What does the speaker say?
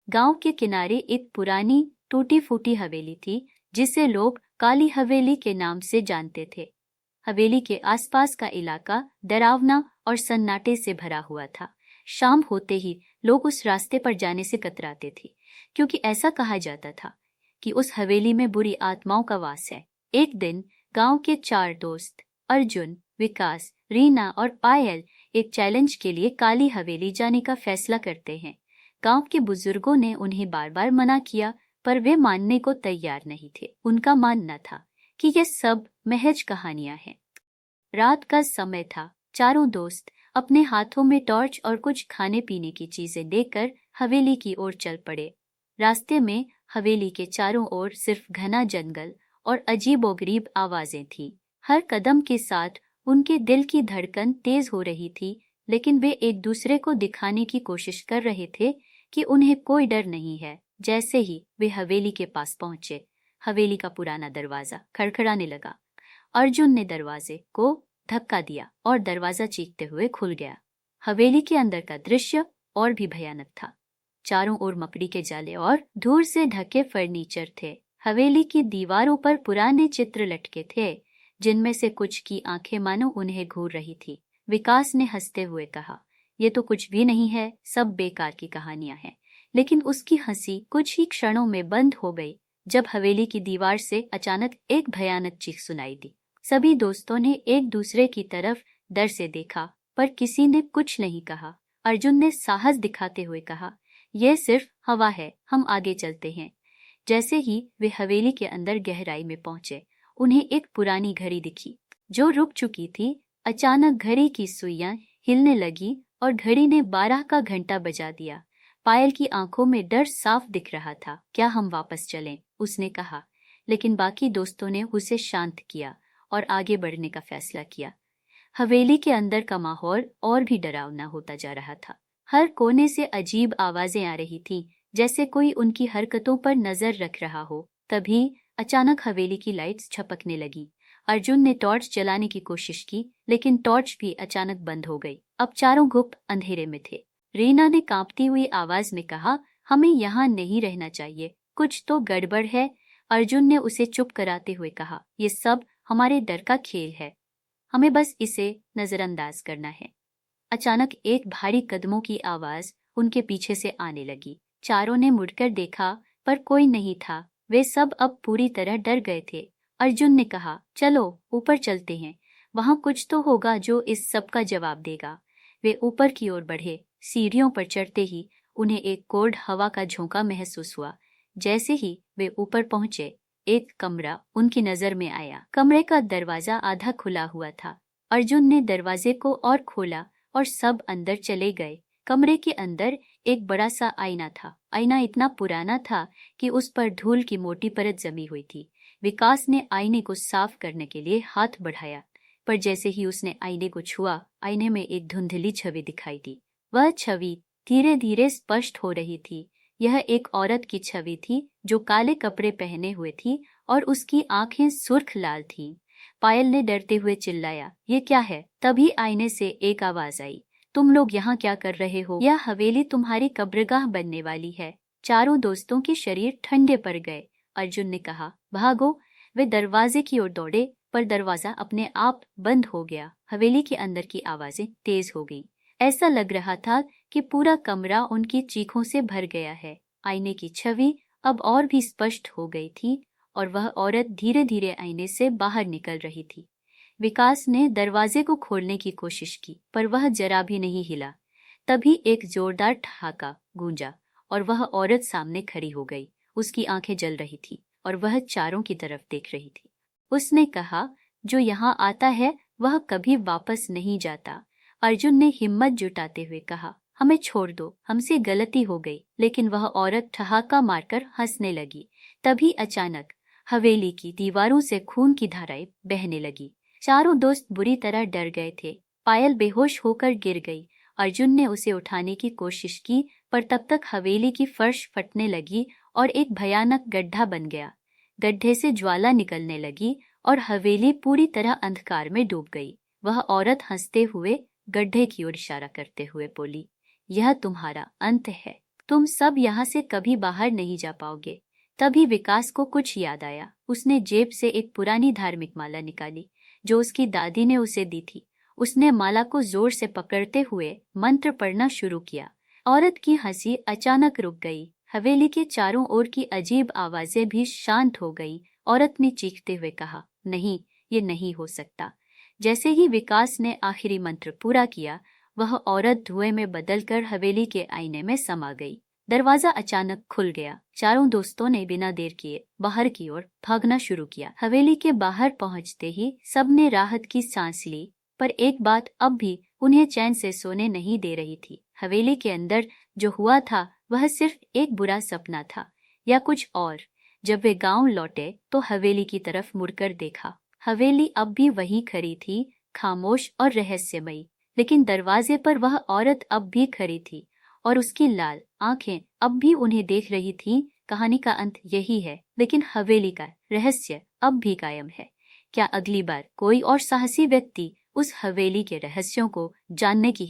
गांव के किनारे एक पुरानी टूटी फूटी हवेली थी जिसे लोग काली हवेली के नाम से जानते थे। हवेली के आसपास का इलाका डरावना और सन्नाटे से भरा हुआ था। शाम होते ही लोग उस रास्ते पर जाने से कतराते थे, क्योंकि ऐसा कहा जाता था कि उस हवेली में बुरी आत्माओं का वास है। एक दिन गांव के 4 दोस्त अर्जुन, विकास, रीना और पायल एक चैलेंज के लिए काली हवेली जाने का फैसला करते हैं। गांव के बुजुर्गों ने उन्हें बार बार मना किया, पर वे मानने को तैयार नहीं थे। उनका मानना था कि ये सब महज कहानियां हैं। रात का समय था। चारों दोस्त अपने हाथों में टॉर्च और कुछ खाने पीने की चीजें लेकर हवेली की ओर चल पड़े। रास्ते में हवेली के चारों ओर सिर्फ घना जंगल और अजीबोगरीब आवाजें थीं। हर कदम के साथ उनके दिल की धड़कन तेज हो रही थी, लेकिन वे एक दूसरे को दिखाने की कोशिश कर रहे थे कि उन्हें कोई डर नहीं है। जैसे ही वे हवेली के पास पहुंचे, हवेली का पुराना दरवाजा खड़खड़ाने लगा। अर्जुन ने दरवाजे को धक्का दिया और दरवाजा चीखते हुए खुल गया। हवेली के अंदर का दृश्य और भी भयानक था। चारों ओर मकड़ी के जाले और धूल से ढके फर्नीचर थे। हवेली की दीवारों पर पुराने चित्र लटके थे, जिनमें से कुछ की आंखें मानो उन्हें घूर रही थी। विकास ने हंसते हुए कहा, ये तो कुछ भी नहीं है, सब बेकार की कहानियां हैं। लेकिन उसकी हंसी कुछ ही क्षणों में बंद हो गई जब हवेली की दीवार से अचानक एक भयानक चीख सुनाई दी। सभी दोस्तों ने एक दूसरे की तरफ डर से देखा, पर किसी ने कुछ नहीं कहा। अर्जुन ने साहस दिखाते हुए कहा, यह सिर्फ हवा है, हम आगे चलते हैं। जैसे ही वे हवेली के अंदर गहराई में पहुंचे, उन्हें एक पुरानी घड़ी दिखी जो रुक चुकी थी। अचानक घड़ी की सुइयां हिलने लगी और घड़ी ने 12 का घंटा बजा दिया। पायल की आंखों में डर साफ दिख रहा था। क्या हम वापस चलें? उसने कहा, लेकिन बाकी दोस्तों ने उसे शांत किया और आगे बढ़ने का फैसला किया। हवेली के अंदर का माहौल और भी डरावना होता जा रहा था। हर कोने से अजीब आवाजें आ रही थीं, जैसे कोई उनकी हरकतों पर नजर रख रहा हो। तभी अचानक हवेली की लाइट्स झपकने लगी। अर्जुन ने टॉर्च जलाने की कोशिश की, लेकिन टॉर्च भी अचानक बंद हो गई। अब चारों गुप्त अंधेरे में थे। रीना ने कांपती हुई आवाज में कहा, हमें यहाँ नहीं रहना चाहिए, कुछ तो गड़बड़ है। अर्जुन ने उसे चुप कराते हुए कहा, ये सब हमारे डर का खेल है, हमें बस इसे नजरअंदाज करना है। अचानक एक भारी कदमों की आवाज उनके पीछे से आने लगी। चारों ने मुड़कर देखा, पर कोई नहीं था। वे सब अब पूरी तरह डर गए थे। अर्जुन ने कहा, चलो ऊपर चलते हैं, वहां कुछ तो होगा जो इस सब का जवाब देगा। वे ऊपर की ओर बढ़े। सीढ़ियों पर चढ़ते ही उन्हें एक कोल्ड हवा का झोंका महसूस हुआ। जैसे ही वे ऊपर पहुंचे, एक कमरा उनकी नजर में आया। कमरे का दरवाजा आधा खुला हुआ था। अर्जुन ने दरवाजे को और खोला और सब अंदर चले गए। कमरे के अंदर एक बड़ा सा आईना था। आईना इतना पुराना था कि उस पर धूल की मोटी परत जमी हुई थी। विकास ने आईने को साफ करने के लिए हाथ बढ़ाया, पर जैसे ही उसने आईने को छुआ, आईने में एक धुंधली छवि दिखाई दी। वह छवि धीरे धीरे स्पष्ट हो रही थी। यह एक औरत की छवि थी जो काले कपड़े पहने हुए थी और उसकी आंखें सुर्ख लाल थीं। पायल ने डरते हुए चिल्लाया, ये क्या है? तभी आईने से एक आवाज आई, तुम लोग यहाँ क्या कर रहे हो? यह हवेली तुम्हारी कब्रगाह बनने वाली है। चारों दोस्तों के शरीर ठंडे पड़ गए। अर्जुन ने कहा, भागो। वे दरवाजे की ओर दौड़े, पर दरवाजा अपने आप बंद हो गया। हवेली के अंदर की आवाजें तेज हो गईं। ऐसा लग रहा था कि पूरा कमरा उनकी चीखों से भर गया है। आईने की छवि अब और भी स्पष्ट हो गई थी और वह औरत धीरे धीरे आईने से बाहर निकल रही थी। विकास ने दरवाजे को खोलने की कोशिश की, पर वह जरा भी नहीं हिला। तभी एक जोरदार ठहाका गूंजा और वह औरत सामने खड़ी हो गई। उसकी आंखें जल रही थी और वह चारों की तरफ देख रही थी। उसने कहा, जो यहाँ आता है वह कभी वापस नहीं जाता। अर्जुन ने हिम्मत जुटाते हुए कहा, हमें छोड़ दो, हमसे गलती हो गई। लेकिन वह औरत ठहाका मारकर हंसने लगी। तभी अचानक हवेली की दीवारों से खून की धाराएं बहने लगी। चारों दोस्त बुरी तरह डर गए थे। पायल बेहोश होकर गिर गई। अर्जुन ने उसे उठाने की कोशिश की, पर तब तक हवेली की फर्श फटने लगी और एक भयानक गड्ढा बन गया। गड्ढे से ज्वाला निकलने लगी और हवेली पूरी तरह अंधकार में डूब गई। वह औरत हंसते हुए गड्ढे की ओर इशारा करते हुए बोली, यह तुम्हारा अंत है। तुम सब यहाँ से कभी बाहर नहीं जा पाओगे। तभी विकास को कुछ याद आया। उसने जेब से एक पुरानी धार्मिक माला निकाली जो उसकी दादी ने उसे दी थी। उसने माला को जोर से पकड़ते हुए मंत्र पढ़ना शुरू किया। औरत की हंसी अचानक रुक गई। हवेली के चारों ओर की अजीब आवाजें भी शांत हो गई। औरत ने चीखते हुए कहा, नहीं, ये नहीं हो सकता। जैसे ही विकास ने आखिरी मंत्र पूरा किया, वह औरत धुएं में बदलकर हवेली के आईने में समा गई। दरवाजा अचानक खुल गया। चारों दोस्तों ने बिना देर किए बाहर की ओर भागना शुरू किया। हवेली के बाहर पहुंचते ही सबने राहत की सांस ली, पर एक बात अब भी उन्हें चैन से सोने नहीं दे रही थी। हवेली के अंदर जो हुआ था वह सिर्फ एक बुरा सपना था या कुछ और। जब वे गांव लौटे तो हवेली की तरफ मुड़कर देखा। हवेली अब भी वही खड़ी थी, खामोश और रहस्यमयी। लेकिन दरवाजे पर वह औरत अब भी खड़ी थी और उसकी लाल आंखें अब भी उन्हें देख रही थीं। कहानी का अंत यही है, लेकिन हवेली का रहस्य अब भी कायम है। क्या अगली बार कोई और साहसी व्यक्ति उस हवेली के रहस्यों को जानने की